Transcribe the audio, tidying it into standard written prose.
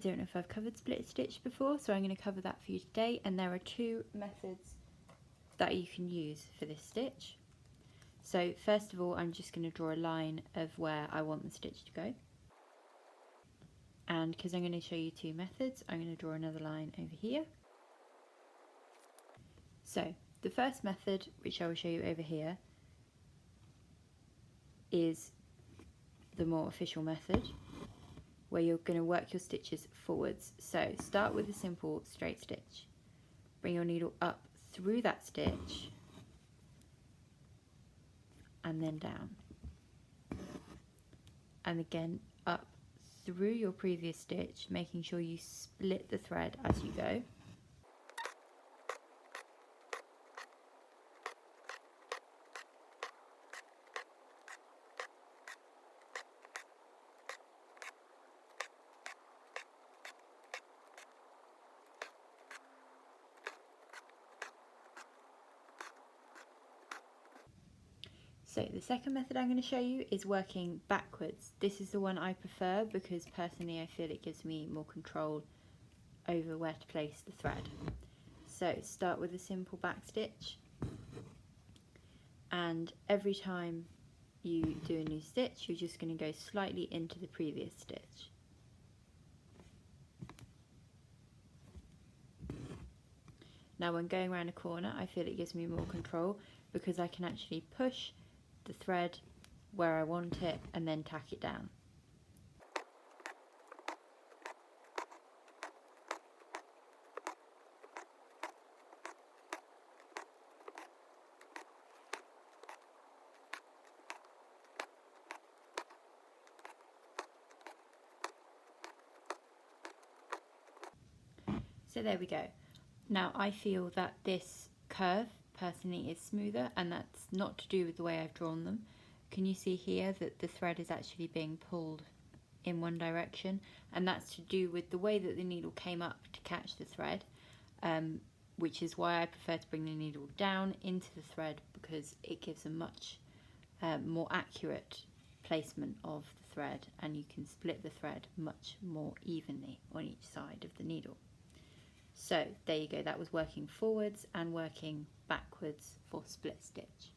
don't know if I've covered split stitch before, so I'm going to cover that for you today, and there are two methods that you can use for this stitch. So first of all, I'm just going to draw a line of where I want the stitch to go, and because I'm going to show you two methods, I'm going to draw another line over here. So the first method, which I will show you over here, is the more official method, where you're going to work your stitches forwards. So start with a simple straight stitch, bring your needle up through that stitch and then down, and again up through your previous stitch, making sure you split the thread as you go. So the second method I'm going to show you is working backwards. This is the one I prefer because personally I feel it gives me more control over where to place the thread. So start with a simple back stitch, and every time you do a new stitch you're just going to go slightly into the previous stitch. Now when going around a corner I feel it gives me more control because I can actually push the thread where I want it and then tack it down. So there we go. Now I feel that this curve personally is smoother, and that's not to do with the way I've drawn them. Can you see here that the thread is actually being pulled in one direction, and that's to do with the way that the needle came up to catch the thread, which is why I prefer to bring the needle down into the thread, because it gives a much more accurate placement of the thread, and you can split the thread much more evenly on each side of the needle. So there you go, that was working forwards and working backwards for split stitch.